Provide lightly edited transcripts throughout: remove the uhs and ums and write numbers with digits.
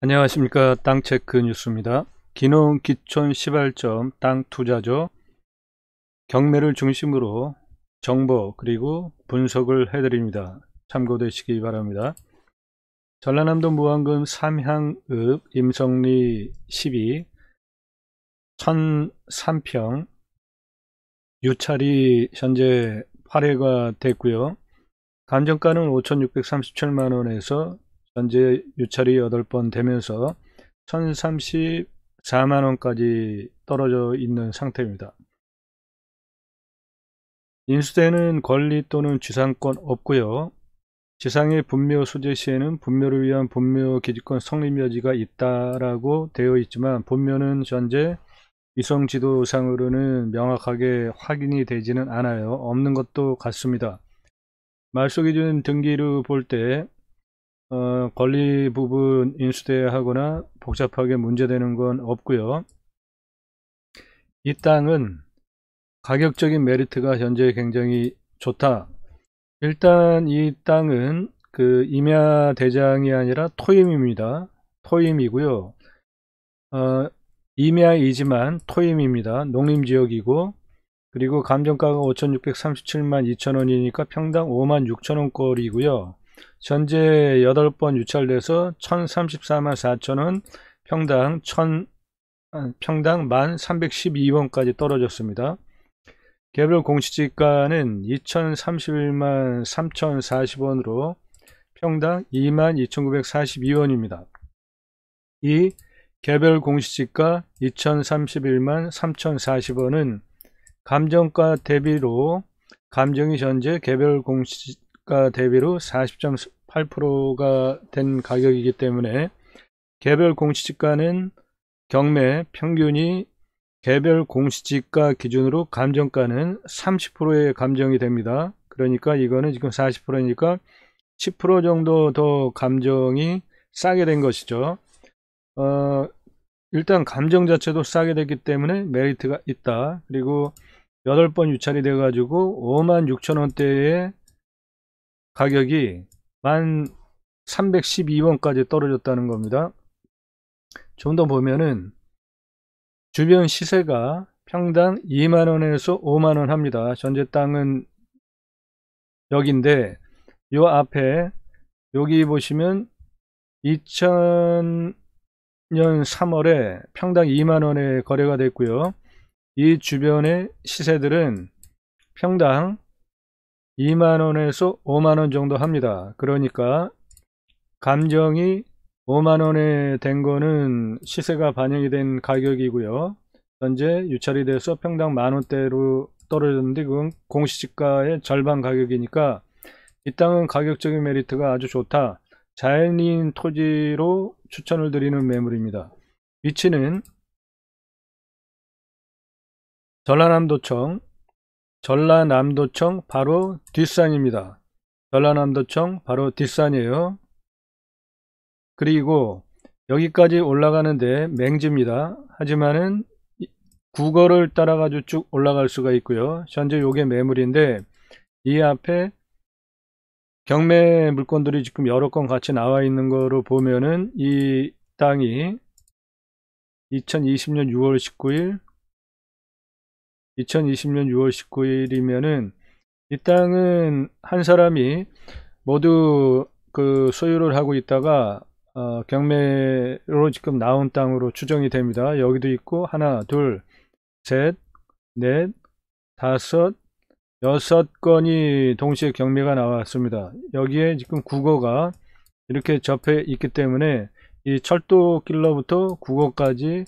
안녕하십니까. 땅체크 뉴스입니다. 기농 기촌 시발점 땅 투자죠. 경매를 중심으로 정보 그리고 분석을 해드립니다. 참고되시기 바랍니다. 전라남도 무안군 삼향읍 임성리 12 1003평 유찰이 현재 발해가 됐고요. 감정가는 5,637만원에서 현재 유찰이 8번 되면서 1,034만원까지 떨어져 있는 상태입니다. 인수되는 권리 또는 지상권 없고요. 지상의 분묘 소재 시에는 분묘를 위한 분묘 기지권 성립 여지가 있다라고 되어 있지만 분묘는 현재 위성지도상으로는 명확하게 확인이 되지는 않아요. 없는 것도 같습니다. 말소기준 등기를 볼 때 권리 부분 인수돼야 하거나 복잡하게 문제되는 건 없고요. 이 땅은 가격적인 메리트가 현재 굉장히 좋다. 일단 이 땅은 임야 대장이 아니라 토임입니다. 토임이고요. 임야이지만 토임입니다. 농림지역이고, 그리고 감정가가 5,637만 2천원이니까 평당 5만 6천원 거리고요. 현재 8번 유찰돼서 1,034만 4천원, 평당 1,312원까지 떨어졌습니다. 개별 공시지가는 2,031만 3,040원으로 평당 2만 2,942원입니다. 이 개별 공시지가 2,031만 3,040원은 감정가 대비로 감정이 현재 개별 공시가 대비로 40.8%가 된 가격이기 때문에 개별 공시지가는 경매 평균이 개별 공시지가 기준으로 감정가는 30%의 감정이 됩니다. 그러니까 이거는 지금 40%니까 10% 정도 더 감정이 싸게 된 것이죠. 일단 감정 자체도 싸게 됐기 때문에 메리트가 있다. 그리고 8번 유찰이 돼 가지고 5만 6천원대의 가격이 1,312원까지 떨어졌다는 겁니다. 좀 더 보면은 주변 시세가 평당 2만원에서 5만원 합니다. 현재 땅은 여기인데 요 앞에 여기 보시면 2000년 3월에 평당 2만원에 거래가 됐고요. 이 주변의 시세들은 평당 2만원에서 5만원 정도 합니다. 그러니까 감정이 5만원에 된 거는 시세가 반영이 된 가격이고요. 현재 유찰이 돼서 평당 만원대로 떨어졌는데 그건 공시지가의 절반 가격이니까 이 땅은 가격적인 메리트가 아주 좋다. 자연인 토지로 추천을 드리는 매물입니다. 위치는 전라남도청 바로 뒷산입니다. 전라남도청 바로 뒷산이에요. 그리고 여기까지 올라가는데 맹지입니다. 하지만은 국어를 따라 가지고 쭉 올라갈 수가 있고요. 현재 요게 매물인데 이 앞에 경매 물건들이 지금 여러 건 같이 나와 있는 거로 보면은 이 땅이 2020년 6월 19일이면은 이 땅은 한 사람이 모두 소유를 하고 있다가 경매로 지금 나온 땅으로 추정이 됩니다. 여기도 있고 하나, 둘, 셋, 넷, 다섯, 6건이 동시에 경매가 나왔습니다. 여기에 지금 국어가 이렇게 접해 있기 때문에 이 철도길로부터 국어까지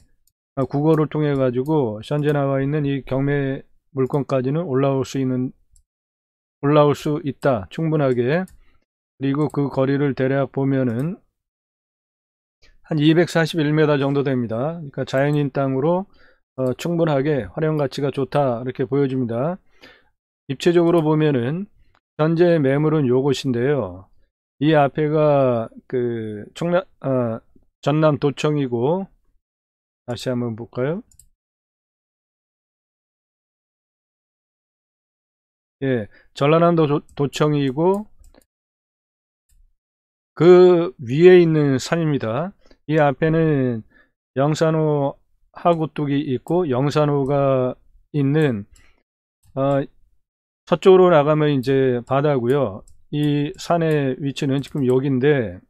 국어를 통해 가지고 현재 나와 있는 이 경매 물건까지는 올라올 수 있다. 충분하게. 그리고 그 거리를 대략 보면은 한 241m 정도 됩니다. 그러니까 자연인 땅으로 충분하게 활용 가치가 좋다 이렇게 보여집니다. 입체적으로 보면은 현재 매물은 요것인데요. 이 앞에가 전남도청이고, 다시 한번 볼까요? 예, 전라남도 도청이고 그 위에 있는 산입니다. 이 앞에는 영산호 하구뚝이 있고 영산호가 있는 서쪽으로 나가면 이제 바다고요. 이 산의 위치는 지금 여기인데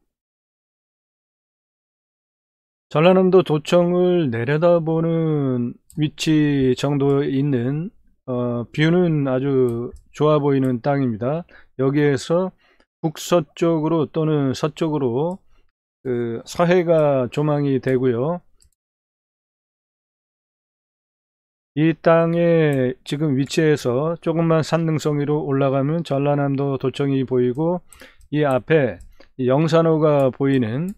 전라남도 도청을 내려다보는 위치 정도에 있는 뷰는 아주 좋아 보이는 땅입니다. 여기에서 북서쪽으로 또는 서쪽으로 그 서해가 조망이 되고요. 이 땅의 지금 위치에서 조금만 산등성위로 올라가면 전라남도 도청이 보이고 이 앞에 영산호가 보이는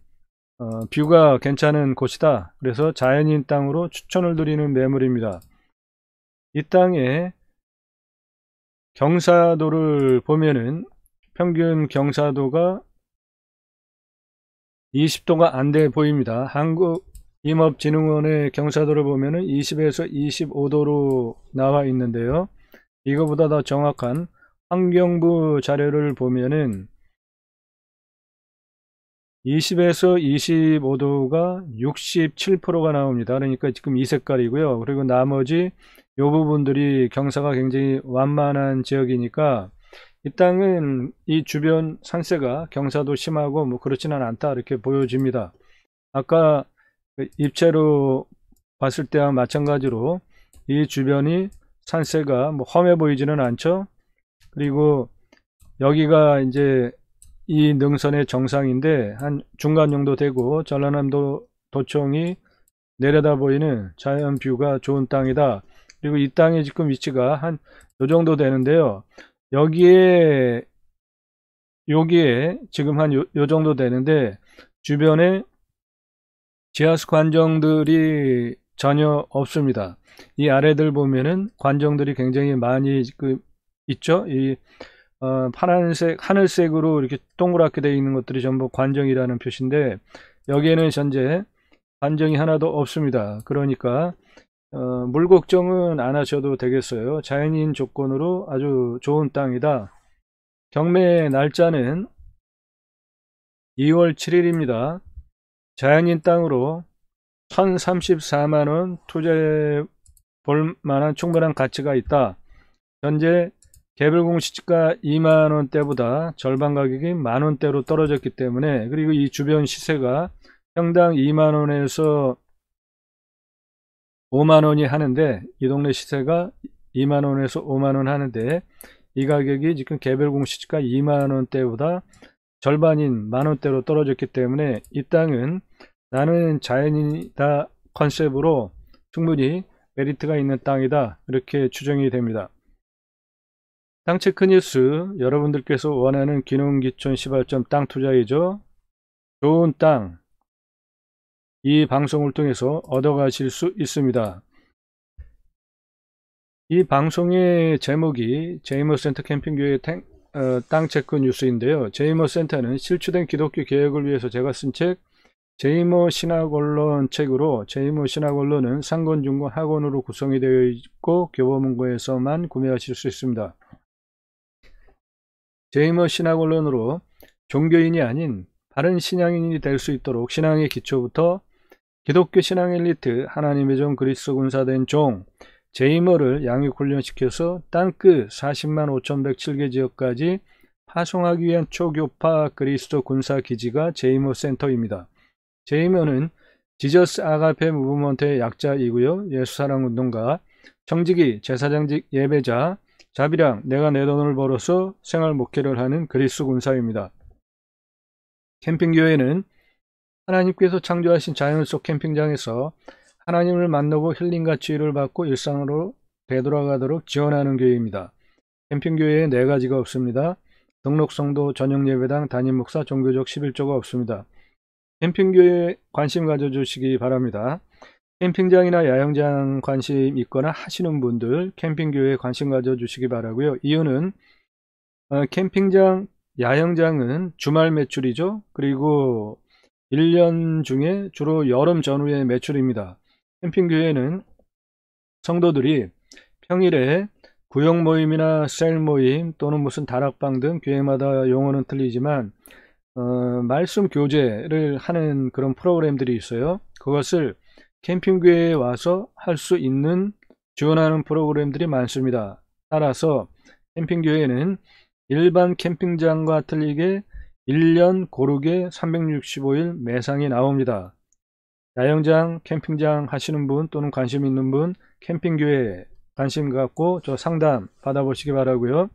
뷰가 괜찮은 곳이다. 그래서 자연인 땅으로 추천을 드리는 매물입니다. 이 땅에 경사도를 보면은 평균 경사도가 20도가 안 돼 보입니다. 한국임업진흥원의 경사도를 보면은 20에서 25도로 나와 있는데요. 이거보다 더 정확한 환경부 자료를 보면은 20에서 25도가 67%가 나옵니다. 그러니까 지금 이 색깔이고요. 그리고 나머지 이 부분들이 경사가 굉장히 완만한 지역이니까 이 땅은 이 주변 산세가 경사도 심하고 뭐 그렇지는 않다 이렇게 보여집니다. 아까 입체로 봤을 때와 마찬가지로 이 주변이 산세가 뭐 험해 보이지는 않죠. 그리고 여기가 이제 이 능선의 정상인데 한 중간 정도 되고 전라남도 도청이 내려다 보이는 자연 뷰가 좋은 땅이다. 그리고 이 땅의 지금 위치가 한 요 정도 되는데요. 여기에 지금 한 요 정도 되는데 주변에 지하수 관정들이 전혀 없습니다. 이 아래들 보면은 관정들이 굉장히 많이 있죠. 이 파란색, 하늘색으로 이렇게 동그랗게 되어 있는 것들이 전부 관정이라는 표시인데 여기에는 현재 관정이 하나도 없습니다. 그러니까 물 걱정은 안 하셔도 되겠어요. 자연인 조건으로 아주 좋은 땅이다. 경매 날짜는 2월 7일입니다. 자연인 땅으로 1034만원 투자해 볼 만한 충분한 가치가 있다. 현재 개별공시지가 2만원대보다 절반 가격이 만원대로 떨어졌기 때문에, 그리고 이 주변 시세가 평당 2만원에서 5만원이 하는데, 이 동네 시세가 2만원에서 5만원 하는데 이 가격이 지금 개별공시지가 2만원대보다 절반인 만원대로 떨어졌기 때문에 이 땅은 나는 자연인이다 컨셉으로 충분히 메리트가 있는 땅이다 이렇게 추정이 됩니다. 땅체크 뉴스, 여러분들께서 원하는 귀농귀촌 시발점 땅 투자이죠. 좋은 땅, 이 방송을 통해서 얻어가실 수 있습니다. 이 방송의 제목이 제이머센터 캠핑교회 땅체크 뉴스인데요. 제이머센터는 실추된 기독교 개혁을 위해서 제가 쓴 책 제이머 신학원론 책으로, 제이머 신학원론은 상권, 중권, 학원으로 구성이 되어 있고 교보문고에서만 구매하실 수 있습니다. 제이머 신학원론으로 종교인이 아닌 바른 신앙인이 될 수 있도록 신앙의 기초부터 기독교 신앙 엘리트, 하나님의 종, 그리스도 군사된 종 제이머를 양육 훈련시켜서 땅끝 40만 5,107개 지역까지 파송하기 위한 초교파 그리스도 군사 기지가 제이머 센터입니다. 제이머는 지저스 아가페 무브먼트의 약자이고요. 예수사랑운동가, 청지기, 제사장직 예배자, 자비랑, 내가 내 돈을 벌어서 생활 목회를 하는 그리스도 군사입니다. 캠핑교회는 하나님께서 창조하신 자연 속 캠핑장에서 하나님을 만나고 힐링과 치유를 받고 일상으로 되돌아가도록 지원하는 교회입니다. 캠핑교회에 4가지가 없습니다. 등록 성도, 전용 예배당, 담임 목사, 종교적 11조가 없습니다. 캠핑교회에 관심 가져주시기 바랍니다. 캠핑장이나 야영장 관심 있거나 하시는 분들 캠핑교회에 관심 가져주시기 바라고요. 이유는 캠핑장, 야영장은 주말 매출이죠. 그리고 1년 중에 주로 여름 전후의 매출입니다. 캠핑교회는 성도들이 평일에 구역 모임이나 셀 모임 또는 무슨 다락방 등 교회마다 용어는 틀리지만 말씀 교제를 하는 그런 프로그램들이 있어요. 그것을 캠핑교회에 와서 할 수 있는 지원하는 프로그램들이 많습니다. 따라서 캠핑교회는 일반 캠핑장과 틀리게 1년 고르게 365일 매상이 나옵니다. 야영장, 캠핑장 하시는 분 또는 관심 있는 분 캠핑교회에 관심 갖고 저 상담 받아보시기 바라고요.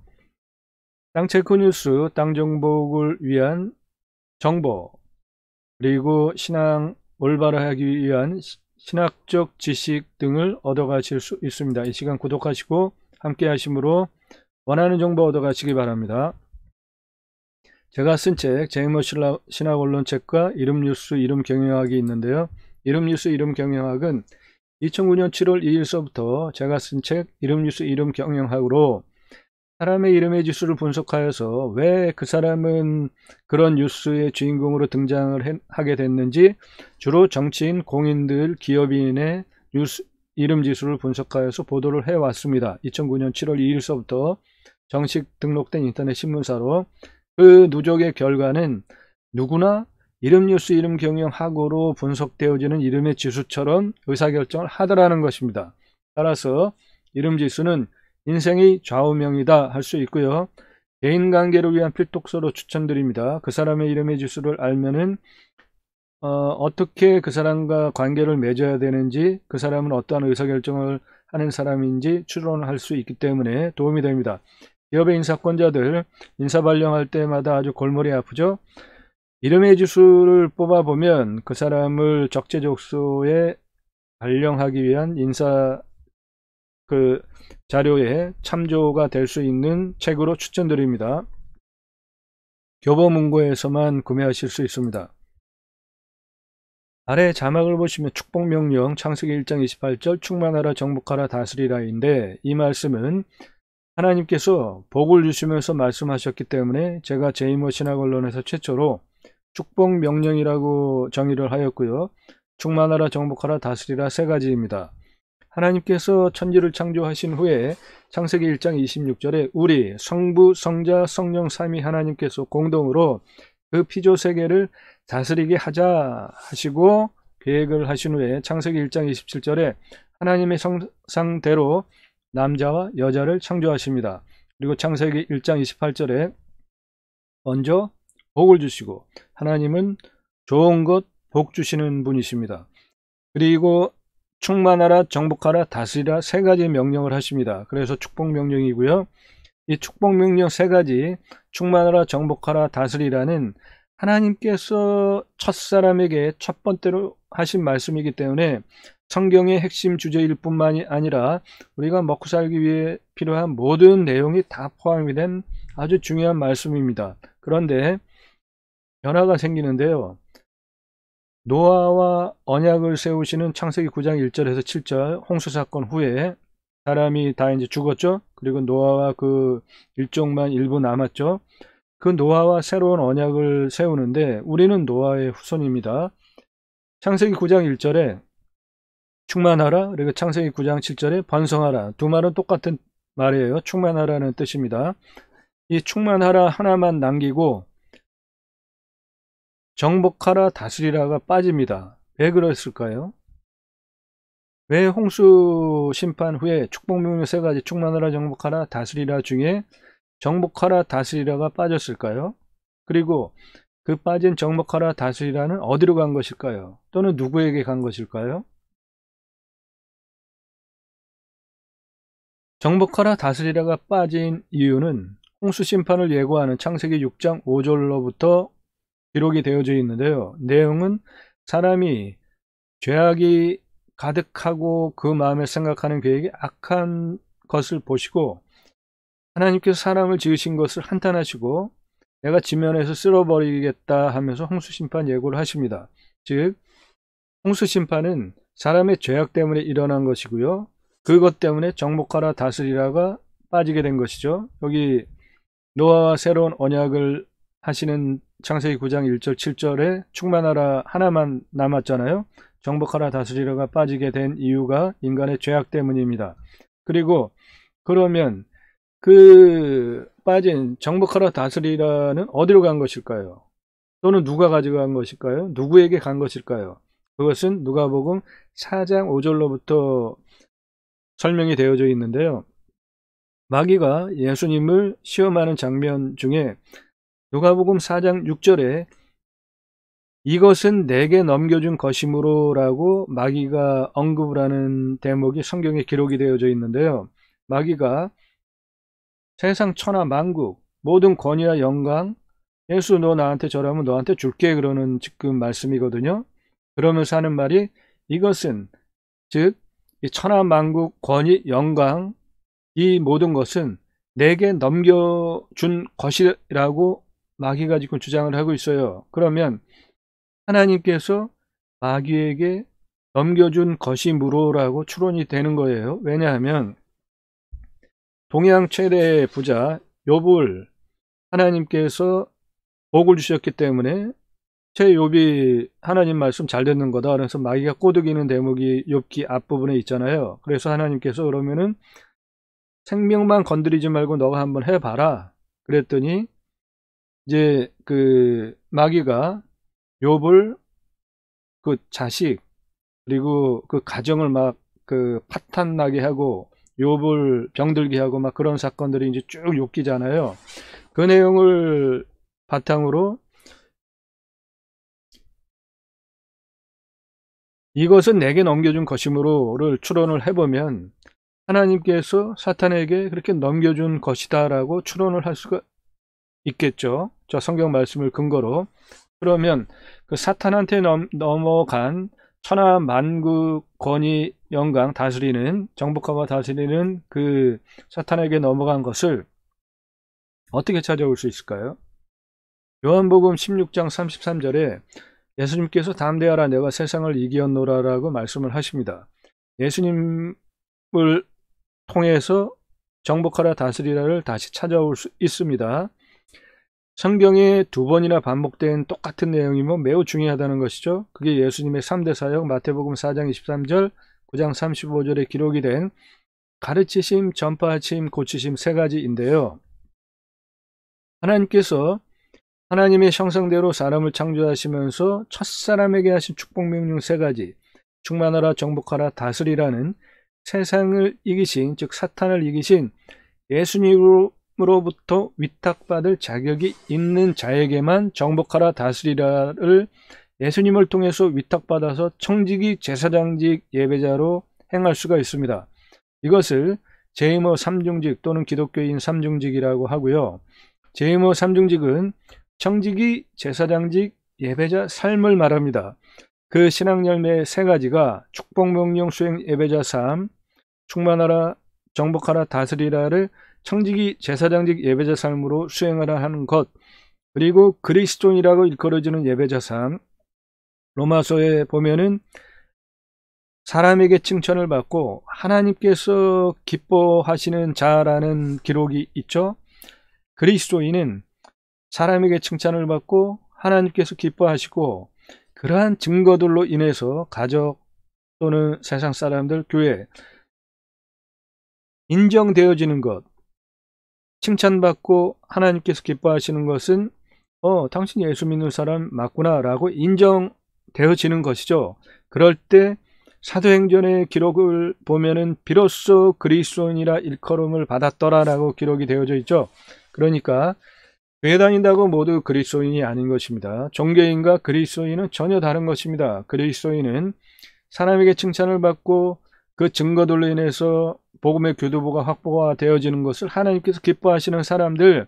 땅체크뉴스, 땅정복을 위한 정보, 그리고 신앙 올바로 하기 위한 신학적 지식 등을 얻어가실 수 있습니다. 이 시간 구독하시고 함께 하심으로 원하는 정보 얻어가시기 바랍니다. 제가 쓴 책 제이모 신학언론책과 이름뉴스 이름경영학이 있는데요. 이름뉴스 이름경영학은 2009년 7월 2일서부터 제가 쓴 책 이름뉴스 이름경영학으로 사람의 이름의 지수를 분석하여서 왜 그 사람은 그런 뉴스의 주인공으로 등장을 하게 됐는지 주로 정치인, 공인들, 기업인의 뉴스 이름 지수를 분석하여서 보도를 해왔습니다. 2009년 7월 2일서부터 정식 등록된 인터넷 신문사로 그 누적의 결과는 누구나 이름 뉴스 이름 경영학으로 분석되어지는 이름의 지수처럼 의사결정을 하더라는 것입니다. 따라서 이름 지수는 인생의 좌우명이다 할 수 있고요. 대인관계를 위한 필독서로 추천드립니다. 그 사람의 이름의 지수를 알면은 어떻게 그 사람과 관계를 맺어야 되는지, 그 사람은 어떠한 의사결정을 하는 사람인지 추론할 수 있기 때문에 도움이 됩니다. 기업의 인사권자들 인사 발령할 때마다 아주 골머리 아프죠. 이름의 지수를 뽑아보면 그 사람을 적재적소에 발령하기 위한 인사 자료에 참조가 될 수 있는 책으로 추천드립니다. 교보문고에서만 구매하실 수 있습니다. 아래 자막을 보시면 축복명령 창세기 1장 28절 충만하라 정복하라 다스리라인데 이 말씀은 하나님께서 복을 주시면서 말씀하셨기 때문에 제가 제이모 신학언론에서 최초로 축복명령이라고 정의를 하였고요. 충만하라 정복하라 다스리라 세 가지입니다. 하나님께서 천지를 창조하신 후에 창세기 1장 26절에 우리 성부, 성자, 성령 삼위 하나님께서 공동으로 그 피조 세계를 다스리게 하자 하시고 계획을 하신 후에 창세기 1장 27절에 하나님의 형상대로 남자와 여자를 창조하십니다. 그리고 창세기 1장 28절에 먼저 복을 주시고 하나님은 좋은 것 복 주시는 분이십니다. 그리고 충만하라 정복하라 다스리라 세 가지 명령을 하십니다. 그래서 축복명령이고요. 이 축복명령 세 가지 충만하라 정복하라 다스리라는 하나님께서 첫사람에게 첫 번째로 하신 말씀이기 때문에 성경의 핵심 주제일 뿐만이 아니라 우리가 먹고 살기 위해 필요한 모든 내용이 다 포함이 된 아주 중요한 말씀입니다. 그런데 변화가 생기는데요. 노아와 언약을 세우시는 창세기 9장 1절에서 7절 홍수 사건 후에 사람이 다 이제 죽었죠. 그리고 노아와 그 일족만 일부 남았죠. 그 노아와 새로운 언약을 세우는데 우리는 노아의 후손입니다. 창세기 9장 1절에 충만하라, 그리고 창세기 9장 7절에 번성하라. 두 말은 똑같은 말이에요. 충만하라는 뜻입니다. 이 충만하라 하나만 남기고 정복하라 다스리라가 빠집니다. 왜 그랬을까요? 왜 홍수 심판 후에 축복명령 세 가지 충만하라 정복하라 다스리라 중에 정복하라 다스리라가 빠졌을까요? 그리고 그 빠진 정복하라 다스리라는 어디로 간 것일까요? 또는 누구에게 간 것일까요? 정복하라 다스리라가 빠진 이유는 홍수 심판을 예고하는 창세기 6장 5절로부터 기록이 되어져 있는데요. 내용은 사람이 죄악이 가득하고 그 마음에 생각하는 계획이 악한 것을 보시고 하나님께서 사람을 지으신 것을 한탄하시고 내가 지면에서 쓸어버리겠다 하면서 홍수 심판 예고를 하십니다. 즉 홍수 심판은 사람의 죄악 때문에 일어난 것이고요. 그것 때문에 정복하라 다스리라가 빠지게 된 것이죠. 여기 노아와 새로운 언약을 하시는 창세기 9장 1절 7절에 충만하라 하나만 남았잖아요. 정복하라 다스리라가 빠지게 된 이유가 인간의 죄악 때문입니다. 그리고 그러면 그 빠진 정복하라 다스리라는 어디로 간 것일까요? 또는 누가 가져간 것일까요? 누구에게 간 것일까요? 그것은 누가복음 4장 5절로부터 설명이 되어져 있는데요. 마귀가 예수님을 시험하는 장면 중에 누가복음 4장 6절에 이것은 내게 넘겨준 것이므로 라고 마귀가 언급을 하는 대목이 성경에 기록이 되어져 있는데요. 마귀가 세상 천하 만국 모든 권위와 영광 예수 너 나한테 절하면 너한테 줄게 그러는 지금 말씀이거든요. 그러면서 하는 말이 이것은 즉 이 천하 만국 권위 영광 이 모든 것은 내게 넘겨준 것이라고 마귀가 지금 주장을 하고 있어요. 그러면 하나님께서 마귀에게 넘겨준 것이므로라고 추론이 되는 거예요. 왜냐하면 동양 최대 부자 욥을 하나님께서 복을 주셨기 때문에 제 욥이 하나님 말씀 잘 듣는 거다. 그래서 마귀가 꼬드기는 대목이 욥기 앞부분에 있잖아요. 그래서 하나님께서 그러면은 생명만 건드리지 말고 너가 한번 해봐라. 그랬더니 이제 그 마귀가 욥을 그 자식 그리고 그 가정을 막 그 파탄나게 하고 욥을 병들게 하고 막 그런 사건들이 이제 쭉 엮이잖아요. 그 내용을 바탕으로 이것은 내게 넘겨준 것이므로를 추론을 해보면 하나님께서 사탄에게 그렇게 넘겨준 것이다 라고 추론을 할 수가 있겠죠. 저 성경 말씀을 근거로. 그러면 그 사탄한테 넘어간 천하 만국 권위 영광 다스리는 정복하고 다스리는 그 사탄에게 넘어간 것을 어떻게 찾아올 수 있을까요? 요한복음 16장 33절에 예수님께서 담대하라 내가 세상을 이기었노라 라고 말씀을 하십니다. 예수님을 통해서 정복하라 다스리라를 다시 찾아올 수 있습니다. 성경에 두 번이나 반복된 똑같은 내용이면 매우 중요하다는 것이죠. 그게 예수님의 3대 사역 마태복음 4장 23절 9장 35절에 기록이 된 가르치심, 전파하심, 고치심 세 가지인데요. 하나님께서 하나님의 형상대로 사람을 창조하시면서 첫사람에게 하신 축복명령 세 가지 충만하라, 정복하라, 다스리라는 세상을 이기신 즉 사탄을 이기신 예수님으로부터 위탁받을 자격이 있는 자에게만 정복하라 다스리라를 예수님을 통해서 위탁받아서 청지기 제사장직 예배자로 행할 수가 있습니다. 이것을 제이모 삼중직 또는 기독교인 삼중직이라고 하고요. 제이모 삼중직은 청지기 제사장직 예배자 삶을 말합니다. 그 신앙열매 세 가지가 축복명령 수행 예배자 삶, 충만하라 정복하라 다스리라를 청지기 제사장직 예배자 삶으로 수행하라 하는 것, 그리고 그리스도인이라고 일컬어지는 예배자 삶. 로마서에 보면은 사람에게 칭찬을 받고 하나님께서 기뻐하시는 자라는 기록이 있죠. 그리스도인은 사람에게 칭찬을 받고 하나님께서 기뻐하시고 그러한 증거들로 인해서 가족 또는 세상 사람들, 교회 인정되어지는 것, 칭찬받고 하나님께서 기뻐하시는 것은 당신 예수 믿는 사람 맞구나 라고 인정되어지는 것이죠. 그럴 때 사도행전의 기록을 보면은 비로소 그리스도인이라 일컬음을 받았더라 라고 기록이 되어져 있죠. 그러니까 교회 다닌다고 모두 그리스도인이 아닌 것입니다. 종교인과 그리스도인은 전혀 다른 것입니다. 그리스도인은 사람에게 칭찬을 받고 그 증거들로 인해서 복음의 교두보가 확보가 되어지는 것을 하나님께서 기뻐하시는 사람들,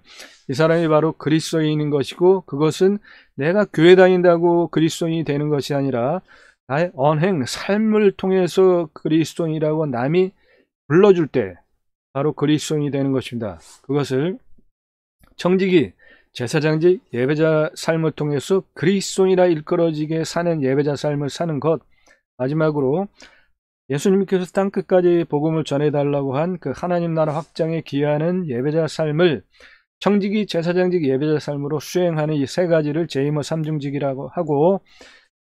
이 사람이 바로 그리스도인인 것이고, 그것은 내가 교회 다닌다고 그리스도인이 되는 것이 아니라 나의 언행, 삶을 통해서 그리스도인이라고 남이 불러줄 때 바로 그리스도인이 되는 것입니다. 그것을 청지기, 제사장직, 예배자 삶을 통해서 그리스도인이라 일컬어지게 사는 예배자 삶을 사는 것, 마지막으로 예수님께서 땅끝까지 복음을 전해달라고 한 그 하나님 나라 확장에 기여하는 예배자 삶을 청지기, 제사장직, 예배자 삶으로 수행하는 이 세 가지를 제이모 삼중직이라고 하고,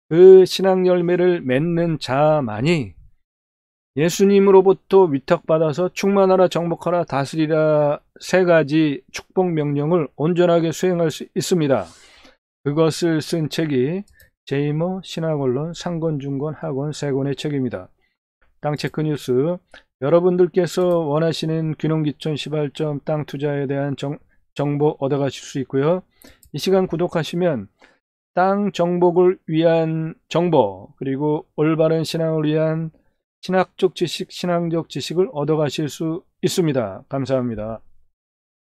그 신앙 열매를 맺는 자만이 예수님으로부터 위탁받아서 충만하라, 정복하라, 다스리라 세 가지 축복 명령을 온전하게 수행할 수 있습니다. 그것을 쓴 책이 제이모, 신학언론, 상권중권, 학원 세 권의 책입니다. 땅체크뉴스, 여러분들께서 원하시는 귀농귀촌 시발점 땅 투자에 대한 정보 얻어가실 수 있고요. 이 시간 구독하시면 땅 정복을 위한 정보, 그리고 올바른 신앙을 위한 신학적 지식, 신앙적 지식을 얻어가실 수 있습니다. 감사합니다.